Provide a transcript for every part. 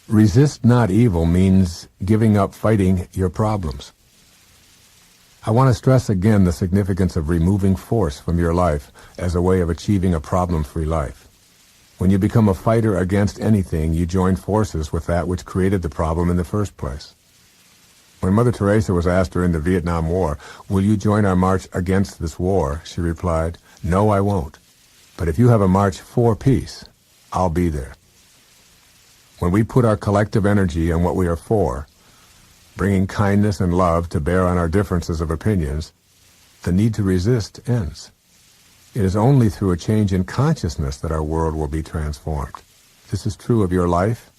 Resist not evil means giving up fighting your problems. I want to stress again the significance of removing force from your life as a way of achieving a problem-free life. When you become a fighter against anything, you join forces with that which created the problem in the first place. When Mother Teresa was asked during the Vietnam War, "Will you join our march against this war?" she replied, "No, I won't. But if you have a march for peace, I'll be there." When we put our collective energy on what we are for, bringing kindness and love to bear on our differences of opinions, the need to resist ends. It is only through a change in consciousness that our world will be transformed. This is true of your life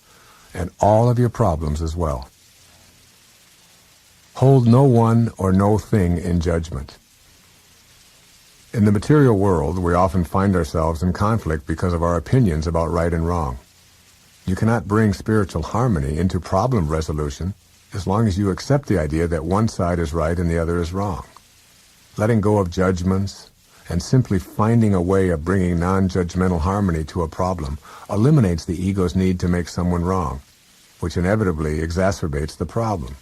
and all of your problems as well. Hold no one or no thing in judgment. In the material world, we often find ourselves in conflict because of our opinions about right and wrong. You cannot bring spiritual harmony into problem resolution as long as you accept the idea that one side is right and the other is wrong. Letting go of judgments and simply finding a way of bringing non-judgmental harmony to a problem eliminates the ego's need to make someone wrong, which inevitably exacerbates the problem.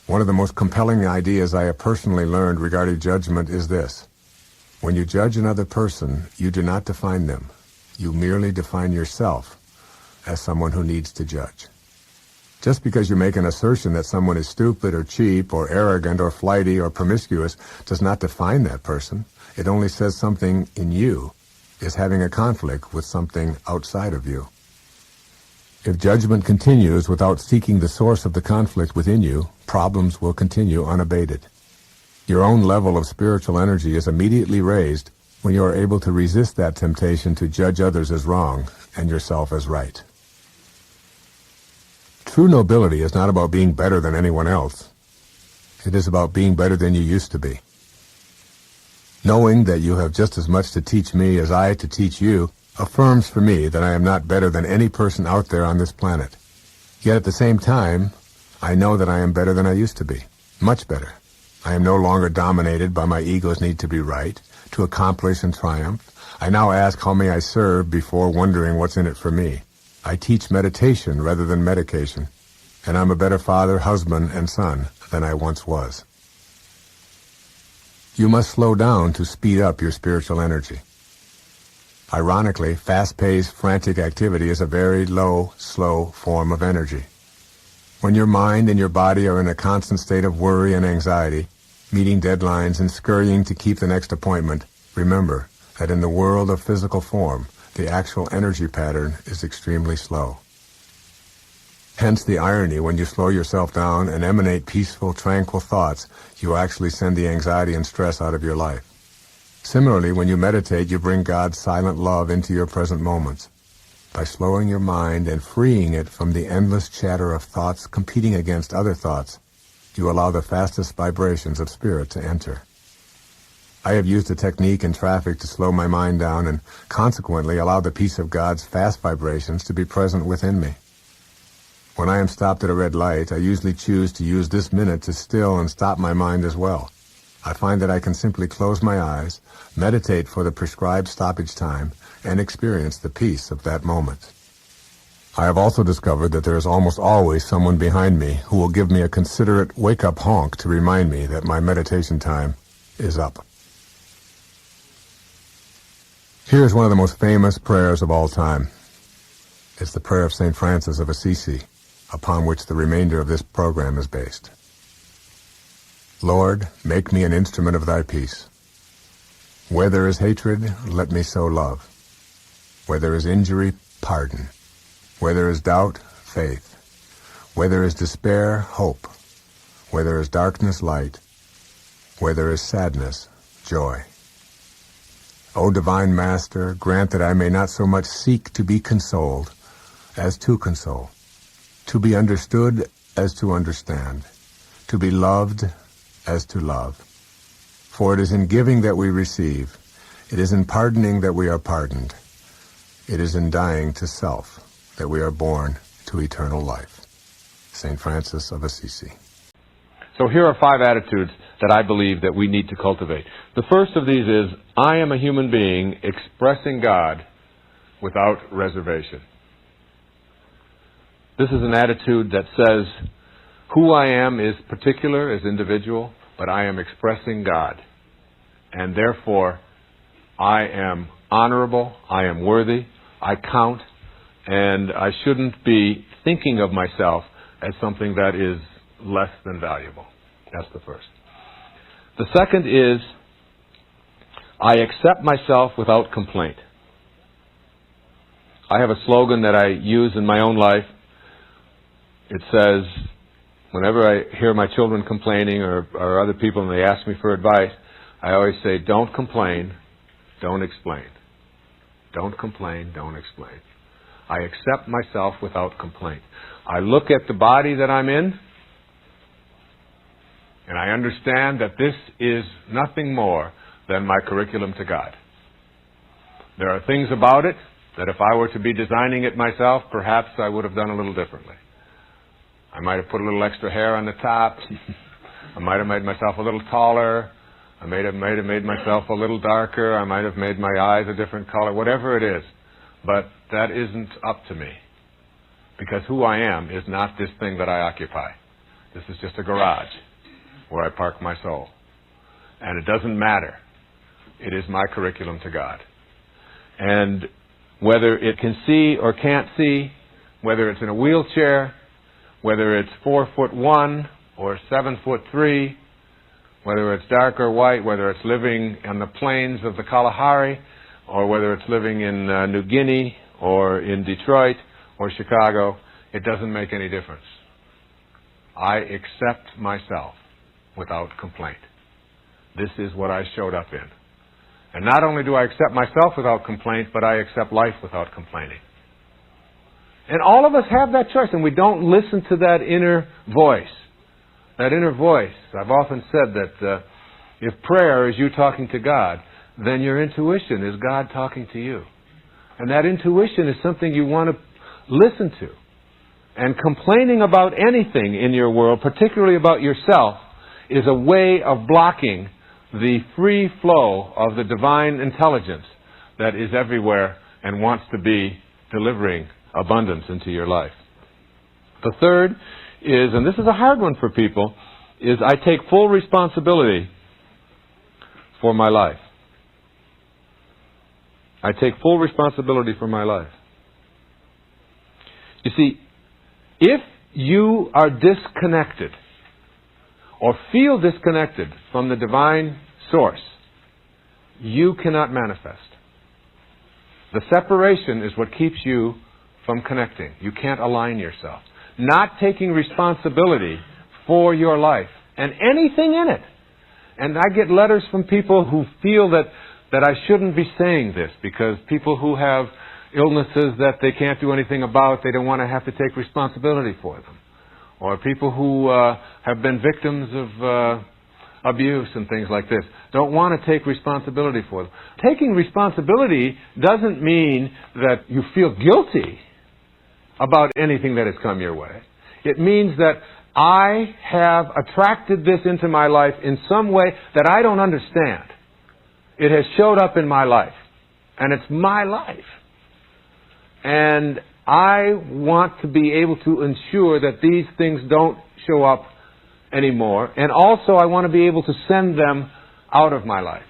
One of the most compelling ideas I have personally learned regarding judgment is this: when you judge another person, you do not define them. You merely define yourself as someone who needs to judge. Just because you make an assertion that someone is stupid or cheap or arrogant or flighty or promiscuous does not define that person. It only says something in you is having a conflict with something outside of you. If judgment continues without seeking the source of the conflict within you, problems will continue unabated. Your own level of spiritual energy is immediately raised when you are able to resist that temptation to judge others as wrong and yourself as right. True nobility is not about being better than anyone else. It is about being better than you used to be. Knowing that you have just as much to teach me as I to teach you affirms for me that I am not better than any person out there on this planet. Yet at the same time, I know that I am better than I used to be. Much better. I am no longer dominated by my ego's need to be right, to accomplish and triumph. I now ask how may I serve before wondering what's in it for me. I teach meditation rather than medication, and I'm a better father, husband, and son than I once was. You must slow down to speed up your spiritual energy. Ironically, fast-paced, frantic activity is a very low, slow form of energy. When your mind and your body are in a constant state of worry and anxiety, meeting deadlines and scurrying to keep the next appointment, remember that in the world of physical form, the actual energy pattern is extremely slow. Hence the irony: when you slow yourself down and emanate peaceful, tranquil thoughts, you actually send the anxiety and stress out of your life. Similarly, when you meditate, you bring God's silent love into your present moments. By slowing your mind and freeing it from the endless chatter of thoughts competing against other thoughts, you allow the fastest vibrations of spirit to enter. I have used a technique in traffic to slow my mind down and consequently allow the peace of God's fast vibrations to be present within me. When I am stopped at a red light, I usually choose to use this minute to still and stop my mind as well. I find that I can simply close my eyes, meditate for the prescribed stoppage time, and experience the peace of that moment. I have also discovered that there is almost always someone behind me who will give me a considerate wake-up honk to remind me that my meditation time is up. Here is one of the most famous prayers of all time. It's the prayer of St. Francis of Assisi, upon which the remainder of this program is based. Lord, make me an instrument of thy peace. Where there is hatred, let me sow love. Where there is injury, pardon. Where there is doubt, faith. Where there is despair, hope. Where there is darkness, light. Where there is sadness, joy. O divine Master, grant that I may not so much seek to be consoled as to console, to be understood as to understand, to be loved as to love. For it is in giving that we receive, it is in pardoning that we are pardoned, it is in dying to self that we are born to eternal life. St. Francis of Assisi. So here are 5 attitudes that I believe that we need to cultivate. The first of these is, I am a human being expressing God without reservation. This is an attitude that says, who I am is particular, is individual, but I am expressing God. And therefore, I am honorable, I am worthy, I count, and I shouldn't be thinking of myself as something that is less than valuable. That's the first. The second is, I accept myself without complaint. I have a slogan that I use in my own life. It says, whenever I hear my children complaining or other people and they ask me for advice, I always say, don't complain, don't explain. Don't complain, don't explain. I accept myself without complaint. I look at the body that I'm in, and I understand that this is nothing more than my curriculum to God. There are things about it that if I were to be designing it myself, perhaps I would have done a little differently. I might have put a little extra hair on the top. I might have made myself a little taller. I might have made myself a little darker. I might have made my eyes a different color, whatever it is. But that isn't up to me. Because who I am is not this thing that I occupy. This is just a garage where I park my soul. And it doesn't matter. It is my curriculum to God. And whether it can see or can't see, whether it's in a wheelchair, whether it's 4'1" or 7'3", whether it's dark or white, whether it's living on the plains of the Kalahari, or whether it's living in New Guinea, or in Detroit, or Chicago, it doesn't make any difference. I accept myself without complaint. This is what I showed up in. And not only do I accept myself without complaint, but I accept life without complaining. And all of us have that choice, and we don't listen to that inner voice. That inner voice. I've often said that if prayer is you talking to God, then your intuition is God talking to you. And that intuition is something you want to listen to. And complaining about anything in your world, particularly about yourself, is a way of blocking the free flow of the divine intelligence that is everywhere and wants to be delivering abundance into your life. The third is, and this is a hard one for people, is I take full responsibility for my life. I take full responsibility for my life. You see, if you are disconnected or feel disconnected from the divine source, you cannot manifest. The separation is what keeps you from connecting. You can't align yourself. Not taking responsibility for your life and anything in it. And I get letters from people who feel that I shouldn't be saying this because people who have illnesses that they can't do anything about, they don't want to have to take responsibility for them. Or people who have been victims of abuse and things like this don't want to take responsibility for them. Taking responsibility doesn't mean that you feel guilty about anything that has come your way. It means that I have attracted this into my life in some way that I don't understand. It has showed up in my life. And it's my life. And I want to be able to ensure that these things don't show up anymore. And also I want to be able to send them out of my life.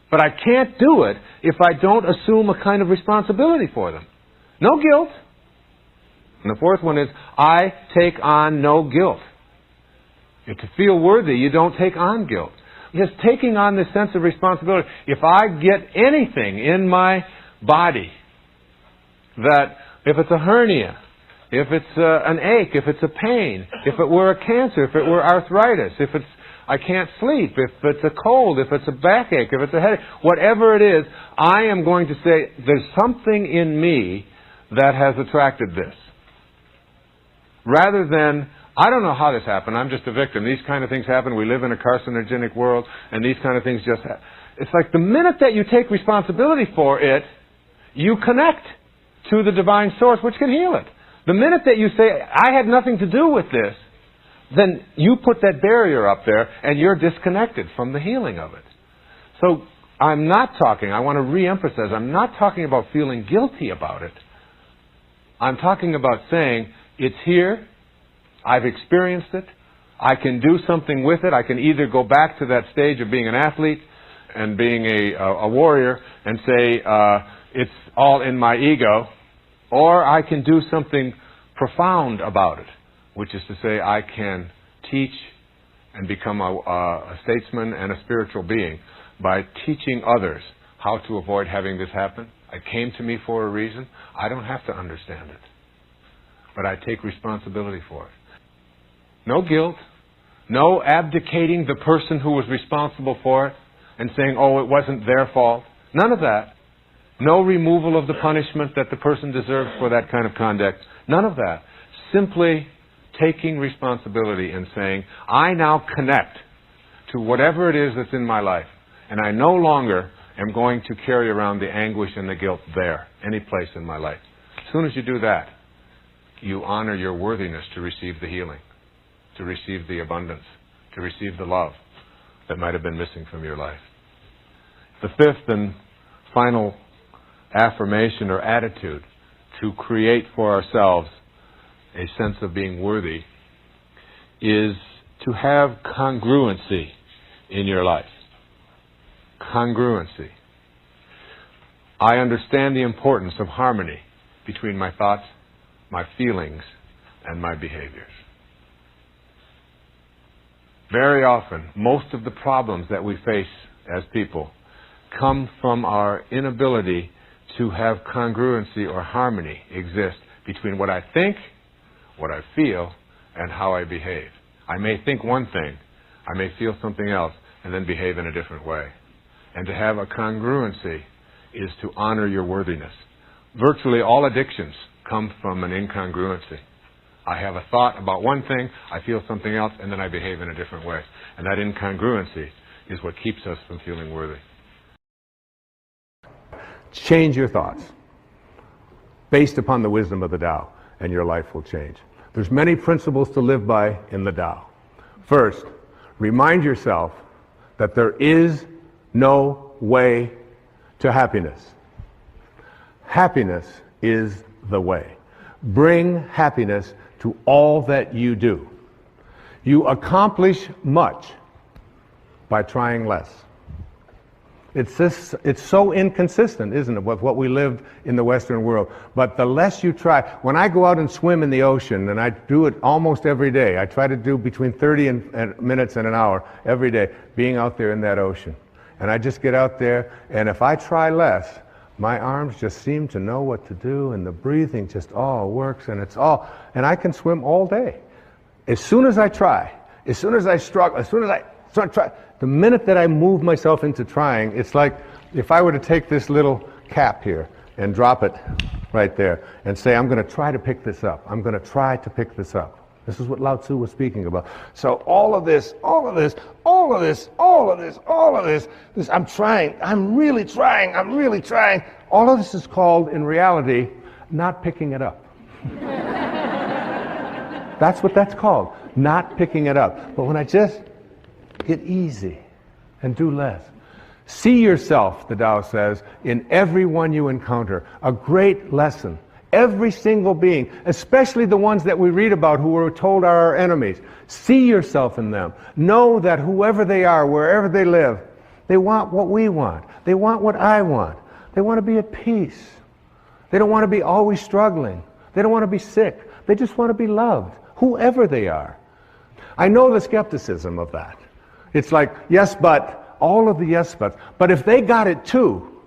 But I can't do it if I don't assume a kind of responsibility for them. No guilt. And the fourth one is, I take on no guilt. If to feel worthy, you don't take on guilt. Just taking on this sense of responsibility. If I get anything in my body, that if it's a hernia, if it's an ache, if it's a pain, if it were a cancer, if it were arthritis, if it's I can't sleep, if it's a cold, if it's a backache, if it's a headache, whatever it is, I am going to say, there's something in me that has attracted this. Rather than, I don't know how this happened, I'm just a victim. These kind of things happen. We live in a carcinogenic world, and these kind of things just happen. It's like the minute that you take responsibility for it, you connect to the divine source, which can heal it. The minute that you say, I had nothing to do with this, then you put that barrier up there, and you're disconnected from the healing of it. So I want to reemphasize, I'm not talking about feeling guilty about it. I'm talking about saying, it's here, I've experienced it, I can do something with it. I can either go back to that stage of being an athlete and being a warrior and say, it's all in my ego, or I can do something profound about it, which is to say I can teach and become a statesman and a spiritual being by teaching others how to avoid having this happen. It came to me for a reason. I don't have to understand it, but I take responsibility for it. No guilt, no abdicating the person who was responsible for it and saying, oh, it wasn't their fault. None of that. No removal of the punishment that the person deserves for that kind of conduct. None of that. Simply taking responsibility and saying, I now connect to whatever it is that's in my life, and I no longer am going to carry around the anguish and the guilt there, any place in my life. As soon as you do that, you honor your worthiness to receive the healing, to receive the abundance, to receive the love that might have been missing from your life. The fifth and final affirmation or attitude to create for ourselves a sense of being worthy is to have congruency in your life. Congruency. I understand the importance of harmony between my thoughts, my feelings, and my behaviors. Very often, most of the problems that we face as people come from our inability to have congruency or harmony exist between what I think, what I feel, and how I behave. I may think one thing, I may feel something else, and then behave in a different way. And to have a congruency is to honor your worthiness. Virtually all addictions come from an incongruency. I have a thought about one thing, I feel something else, and then I behave in a different way. And that incongruency is what keeps us from feeling worthy. Change your thoughts based upon the wisdom of the Tao, and your life will change. There's many principles to live by in the Tao. First, remind yourself that there is no way to happiness. Happiness is the way. Bring happiness to all that you do. You accomplish much by trying less. It's so inconsistent, isn't it, with what we lived in the Western world. But the less you try, when I go out and swim in the ocean, and I do it almost every day, I try to do between 30 minutes and an hour every day, being out there in that ocean. And I just get out there, and if I try less, my arms just seem to know what to do, and the breathing just all works, and I can swim all day. As soon as I try, as soon as I struggle, as soon as I try, the minute that I move myself into trying, it's like if I were to take this little cap here and drop it right there and say, I'm going to try to pick this up. I'm going to try to pick this up. This is what Lao Tzu was speaking about. So all of this, I'm trying, I'm really trying. All of this is called, in reality, not picking it up. That's what that's called, not picking it up. But when I just get easy and do less. See yourself, the Tao says, in everyone you encounter. A great lesson. Every single being, especially the ones that we read about who we're told are our enemies. See yourself in them. Know that whoever they are, wherever they live, they want what we want. They want what I want. They want to be at peace. They don't want to be always struggling. They don't want to be sick. They just want to be loved, whoever they are. I know the skepticism of that. It's like, yes, but, all of the yes, buts. But if they got it too,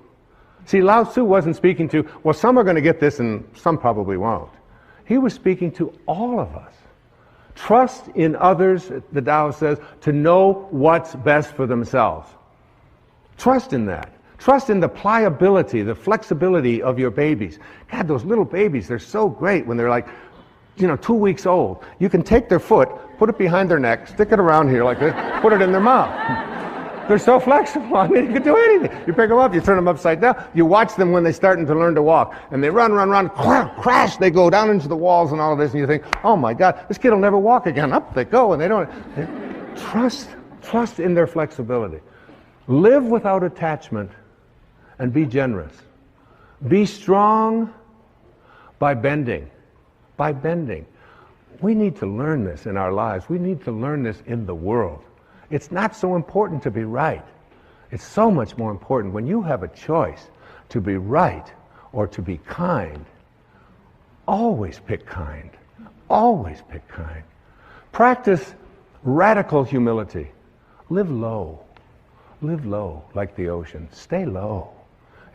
see, Lao Tzu wasn't speaking to, well, some are going to get this and some probably won't. He was speaking to all of us. Trust in others, the Tao says, to know what's best for themselves. Trust in that. Trust in the pliability, the flexibility of your babies. God, those little babies, they're so great when they're like, 2 weeks old. You can take their foot, put it behind their neck, stick it around here like this, put it in their mouth. They're so flexible. I mean, you can do anything. You pick them up, you turn them upside down. You watch them when they're starting to learn to walk. And they run, crash, they go down into the walls and all of this. And you think, oh my God, this kid will never walk again. Up they go, and they don't. Trust in their flexibility. Live without attachment and be generous. Be strong, By bending. By bending. We need to learn this in our lives. We need to learn this in the world. It's not so important to be right. It's so much more important when you have a choice to be right or to be kind. Always pick kind. Always pick kind. Practice radical humility. Live low. Live low like the ocean. Stay low.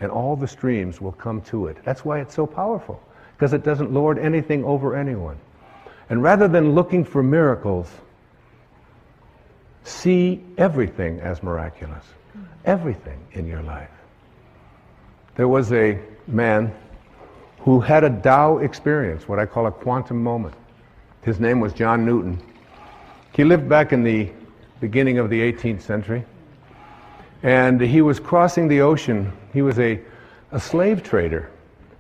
And all the streams will come to it. That's why it's so powerful, because it doesn't lord anything over anyone. And rather than looking for miracles, see everything as miraculous. Everything in your life. There was a man who had a Tao experience, what I call a quantum moment. His name was John Newton. He lived back in the beginning of the 18th century. And he was crossing the ocean. He was a slave trader.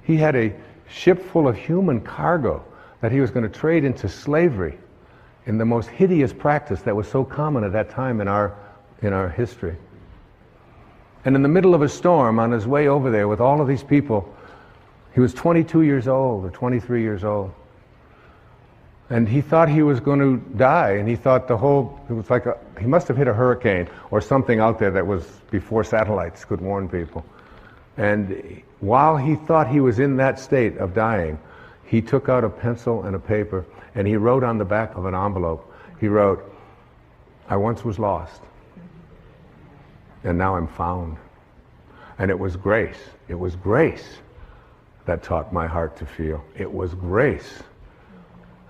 He had a ship full of human cargo that he was going to trade into slavery in the most hideous practice that was so common at that time in our history. And in the middle of a storm, on his way over there with all of these people, he was 22 years old or 23 years old. And he thought he was going to die, and he thought it was like he must have hit a hurricane or something out there that was before satellites could warn people. And while he thought he was in that state of dying, he took out a pencil and a paper, and he wrote on the back of an envelope, he wrote, "I once was lost, and now I'm found." And it was grace. It was grace that taught my heart to feel. It was grace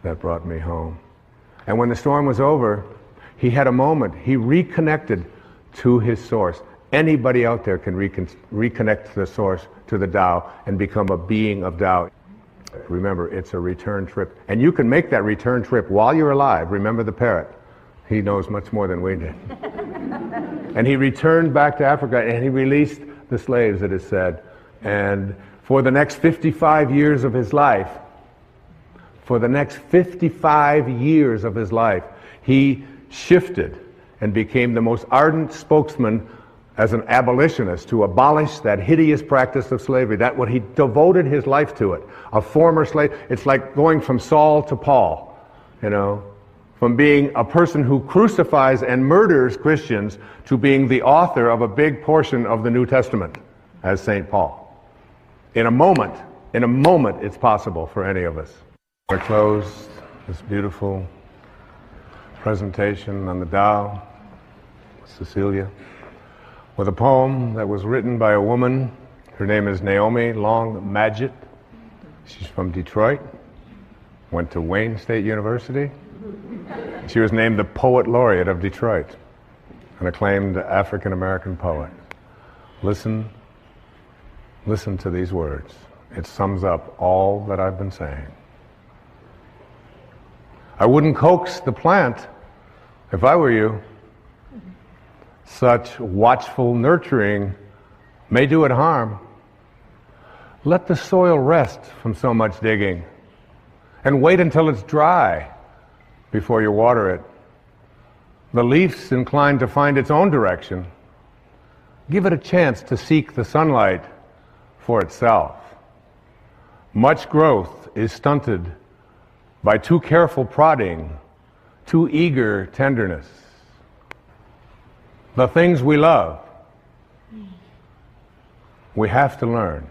that brought me home. And when the storm was over, he had a moment. He reconnected to his source. Anybody out there can reconnect to the source, to the Tao, and become a being of Tao. Remember, it's a return trip. And you can make that return trip while you're alive. Remember the parrot. He knows much more than we did. And he returned back to Africa, and he released the slaves, it is said. And for the next 55 years of his life, he shifted and became the most ardent spokesman as an abolitionist to abolish that hideous practice of slavery. That's what he devoted his life to it. A former slave, it's like going from Saul to Paul, from being a person who crucifies and murders Christians to being the author of a big portion of the New Testament as St. Paul. In a moment, it's possible for any of us. I close this beautiful presentation on the Tao, Cecilia, with a poem that was written by a woman. Her name is Naomi Long Madgett. She's from Detroit, went to Wayne State University. She was named the Poet Laureate of Detroit, an acclaimed African-American poet. Listen to these words. It sums up all that I've been saying. I wouldn't coax the plant if I were you. Such watchful nurturing may do it harm. Let the soil rest from so much digging, and wait until it's dry before you water it. The leaf's inclined to find its own direction. Give it a chance to seek the sunlight for itself. Much growth is stunted by too careful prodding, too eager tenderness. The things we love, we have to learn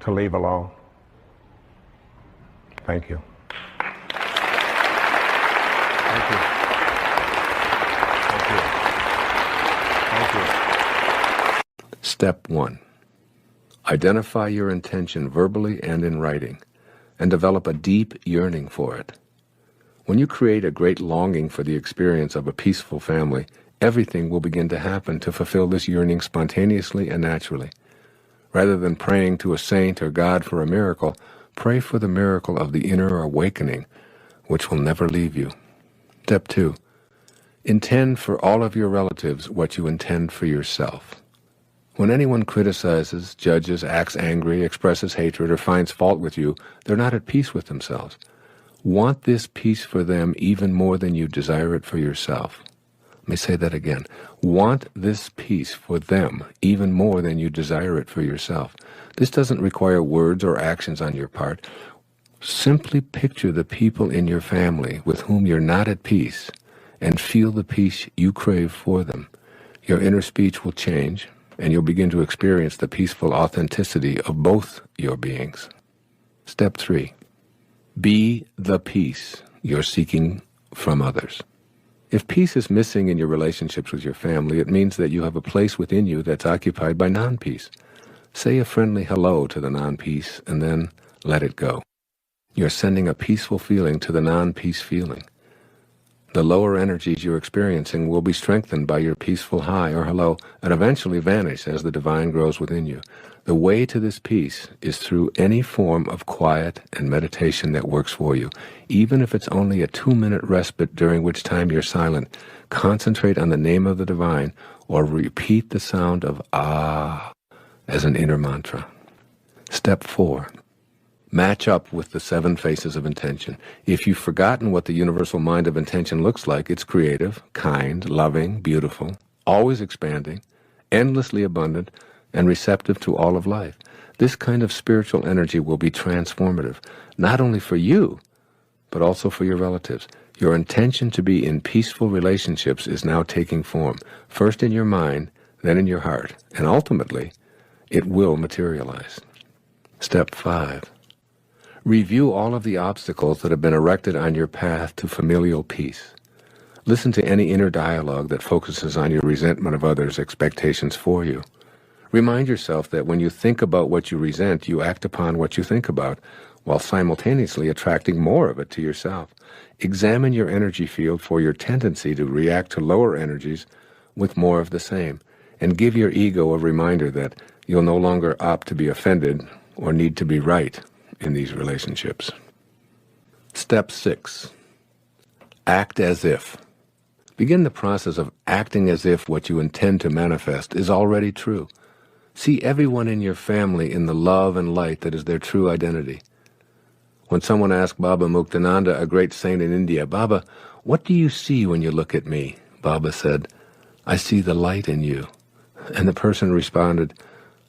to leave alone. Thank you. Thank you. Thank you. Thank you. Step 1. Identify your intention verbally and in writing, and develop a deep yearning for it. When you create a great longing for the experience of a peaceful family, everything will begin to happen to fulfill this yearning spontaneously and naturally. Rather than praying to a saint or God for a miracle, pray for the miracle of the inner awakening, which will never leave you. Step 2. Intend for all of your relatives what you intend for yourself. When anyone criticizes, judges, acts angry, expresses hatred, or finds fault with you, they're not at peace with themselves. Want this peace for them even more than you desire it for yourself. Let me say that again. Want this peace for them even more than you desire it for yourself. This doesn't require words or actions on your part. Simply picture the people in your family with whom you're not at peace and feel the peace you crave for them. Your inner speech will change, and you'll begin to experience the peaceful authenticity of both your beings. Step 3. Be the peace you're seeking from others. If peace is missing in your relationships with your family, it means that you have a place within you that's occupied by non-peace. Say a friendly hello to the non-peace and then let it go. You're sending a peaceful feeling to the non-peace feeling. The lower energies you're experiencing will be strengthened by your peaceful hi or hello and eventually vanish as the divine grows within you. The way to this peace is through any form of quiet and meditation that works for you. Even if it's only a 2-minute respite during which time you're silent, concentrate on the name of the divine or repeat the sound of ah as an inner mantra. Step 4. Match up with the 7 faces of intention. If you've forgotten what the universal mind of intention looks like, it's creative, kind, loving, beautiful, always expanding, endlessly abundant, and receptive to all of life. This kind of spiritual energy will be transformative, not only for you, but also for your relatives. Your intention to be in peaceful relationships is now taking form, first in your mind, then in your heart, and ultimately, it will materialize. Step 5. Review all of the obstacles that have been erected on your path to familial peace. Listen to any inner dialogue that focuses on your resentment of others' expectations for you. Remind yourself that when you think about what you resent, you act upon what you think about, while simultaneously attracting more of it to yourself. Examine your energy field for your tendency to react to lower energies with more of the same, and give your ego a reminder that you'll no longer opt to be offended or need to be right in these relationships. Step 6. Act as if. Begin the process of acting as if what you intend to manifest is already true. See everyone in your family in the love and light that is their true identity. When someone asked Baba Muktananda, a great saint in India, "Baba, what do you see when you look at me?" Baba said, "I see the light in you." And the person responded,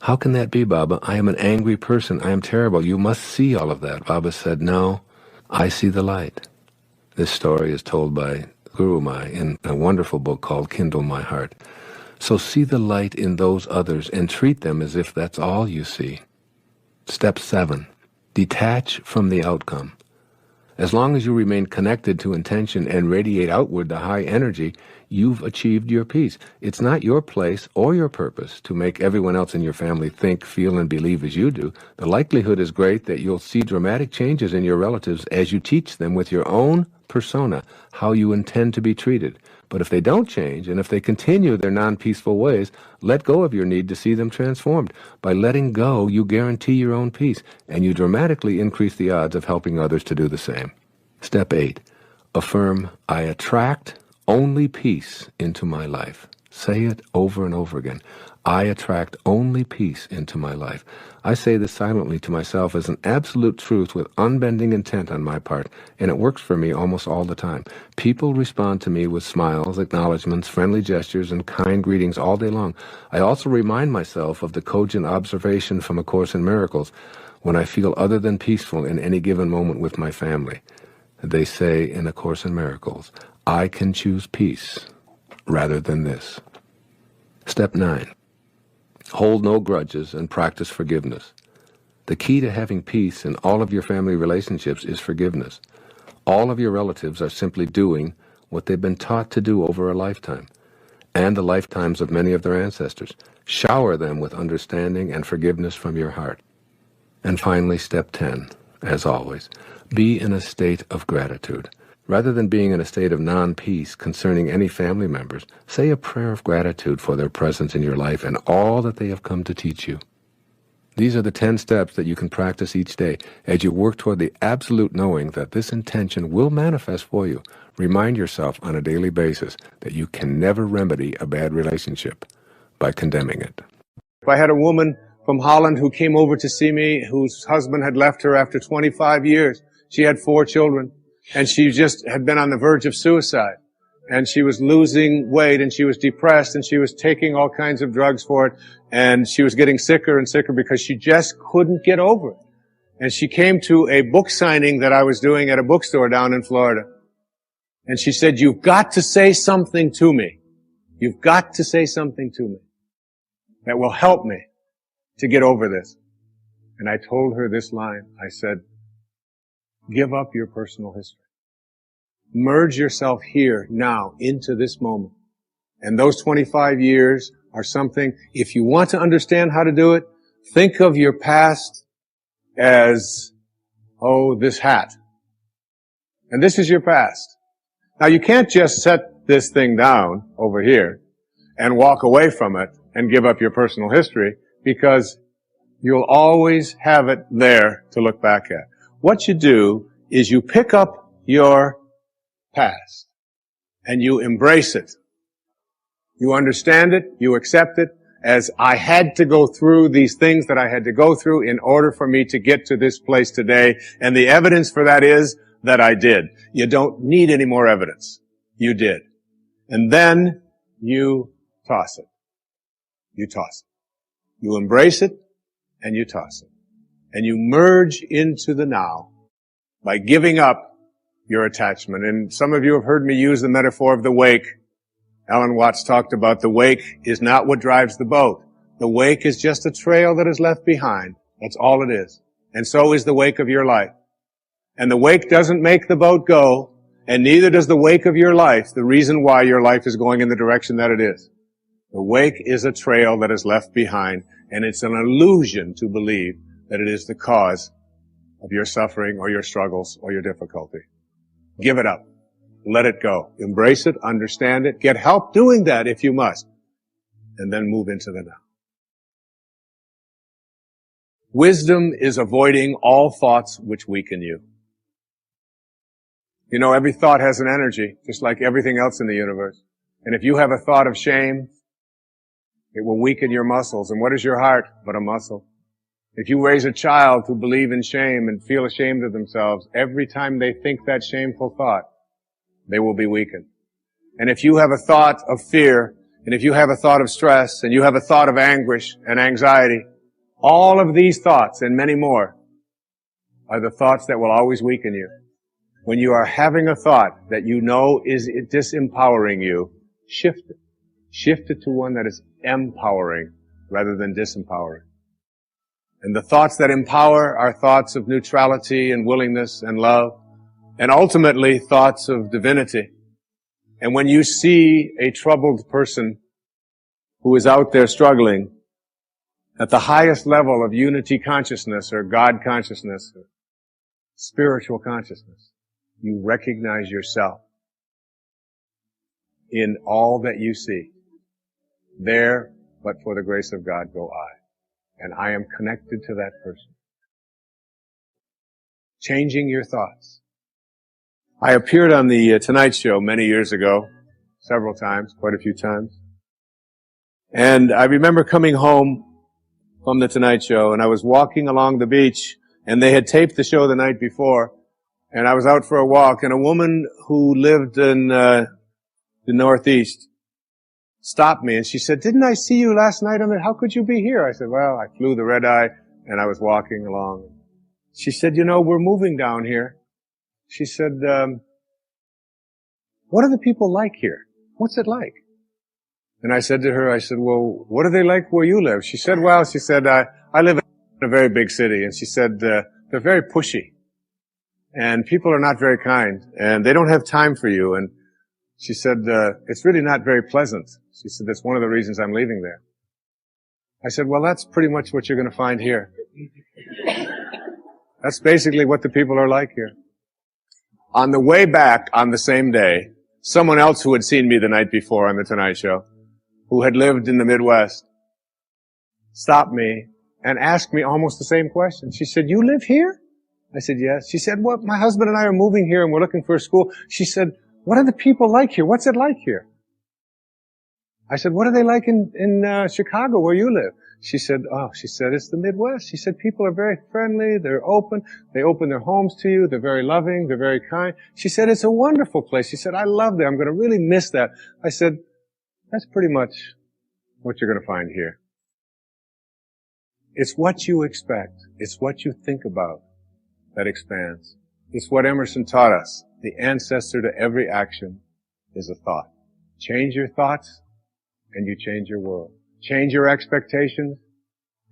"How can that be, Baba? I am an angry person. I am terrible. You must see all of that." Baba said, "No, I see the light." This story is told by Guru Mai in a wonderful book called Kindle My Heart. So see the light in those others and treat them as if that's all you see. Step 7. Detach from the outcome. As long as you remain connected to intention and radiate outward the high energy, you've achieved your peace. It's not your place or your purpose to make everyone else in your family think, feel, and believe as you do. The likelihood is great that you'll see dramatic changes in your relatives as you teach them with your own persona how you intend to be treated. But if they don't change, and if they continue their non-peaceful ways, let go of your need to see them transformed. By letting go, you guarantee your own peace, and you dramatically increase the odds of helping others to do the same. Step 8. Affirm, I attract only peace into my life. Say it over and over again. I attract only peace into my life. I say this silently to myself as an absolute truth with unbending intent on my part, and it works for me almost all the time. People respond to me with smiles, acknowledgments, friendly gestures, and kind greetings all day long. I also remind myself of the cogent observation from A Course in Miracles when I feel other than peaceful in any given moment with my family. They say in A Course in Miracles, I can choose peace rather than this. Step 9. Hold no grudges and practice forgiveness. The key to having peace in all of your family relationships is forgiveness. All of your relatives are simply doing what they've been taught to do over a lifetime, and the lifetimes of many of their ancestors. Shower them with understanding and forgiveness from your heart. And finally, step 10, as always, be in a state of gratitude. Rather than being in a state of non-peace concerning any family members, say a prayer of gratitude for their presence in your life and all that they have come to teach you. These are the 10 steps that you can practice each day as you work toward the absolute knowing that this intention will manifest for you. Remind yourself on a daily basis that you can never remedy a bad relationship by condemning it. I had a woman from Holland who came over to see me, whose husband had left her after 25 years. She had 4 children. And she just had been on the verge of suicide. and she was losing weight, and she was depressed, and she was taking all kinds of drugs for it, and she was getting sicker and sicker because she just couldn't get over it. And she came to a book signing that I was doing at a bookstore down in Florida. And she said, "You've got to say something to me. You've got to say something to me that will help me to get over this." And I told her this line. I said, "Give up your personal history. Merge yourself here, now, into this moment. And those 25 years are something, if you want to understand how to do it, think of your past as, this hat. And this is your past. Now you can't just set this thing down over here and walk away from it and give up your personal history, because you'll always have it there to look back at. What you do is you pick up your past and you embrace it. You understand it, you accept it, as I had to go through these things that I had to go through in order for me to get to this place today, and the evidence for that is that I did. You don't need any more evidence. You did. And then you toss it. You toss it. You embrace it, and you toss it. And you merge into the now by giving up your attachment. And some of you have heard me use the metaphor of the wake. Alan Watts talked about the wake is not what drives the boat. The wake is just a trail that is left behind. That's all it is. And so is the wake of your life. And the wake doesn't make the boat go, and neither does the wake of your life the reason why your life is going in the direction that it is. The wake is a trail that is left behind, and it's an illusion to believe that it is the cause of your suffering or your struggles or your difficulty. Give it up. Let it go. Embrace it, understand it, get help doing that if you must, and then move into the now. Wisdom is avoiding all thoughts which weaken you. You know, every thought has an energy, just like everything else in the universe. And if you have a thought of shame, it will weaken your muscles. And what is your heart but a muscle? If you raise a child who believe in shame and feel ashamed of themselves, every time they think that shameful thought, they will be weakened. And if you have a thought of fear, and if you have a thought of stress, and you have a thought of anguish and anxiety, all of these thoughts and many more are the thoughts that will always weaken you. When you are having a thought that you know is disempowering you, shift it. Shift it to one that is empowering rather than disempowering. And the thoughts that empower are thoughts of neutrality and willingness and love, and ultimately thoughts of divinity. And when you see a troubled person who is out there struggling at the highest level of unity consciousness or God consciousness, or spiritual consciousness, you recognize yourself in all that you see. There, but for the grace of God, go I. And I am connected to that person. Changing your thoughts. I appeared on the Tonight Show many years ago, several times, quite a few times. And I remember coming home from the Tonight Show, and I was walking along the beach, and they had taped the show the night before, and I was out for a walk, and a woman who lived in the Northeast stopped me, and she said, "Didn't I see you last night on the, how could you be here?" I said, "Well, I flew the red eye, and I was walking along." She said, "You know, we're moving down here." She said, "What are the people like here? What's it like?" And I said to her, "Well, what are they like where you live?" She said, I live in a very big city." And she said, "They're very pushy. And people are not very kind. And they don't have time for you." And she said, "It's really not very pleasant." She said, "That's one of the reasons I'm leaving there." I said, "Well, that's pretty much what you're going to find here." That's basically what the people are like here. On the way back on the same day, someone else who had seen me the night before on the Tonight Show, who had lived in the Midwest, stopped me and asked me almost the same question. She said, "You live here?" I said, "Yes." She said, "Well, my husband and I are moving here and we're looking for a school." She said, "What are the people like here? What's it like here?" I said, "What are they like in Chicago where you live?" She said, it's the Midwest. She said, people are very friendly, they're open, they open their homes to you, they're very loving, they're very kind. She said, it's a wonderful place. She said, I love that. I'm going to really miss that. I said, that's pretty much what you're going to find here. It's what you expect. It's what you think about that expands. It's what Emerson taught us. The ancestor to every action is a thought. Change your thoughts, and you change your world. Change your expectations,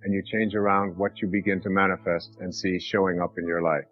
and you change around what you begin to manifest and see showing up in your life.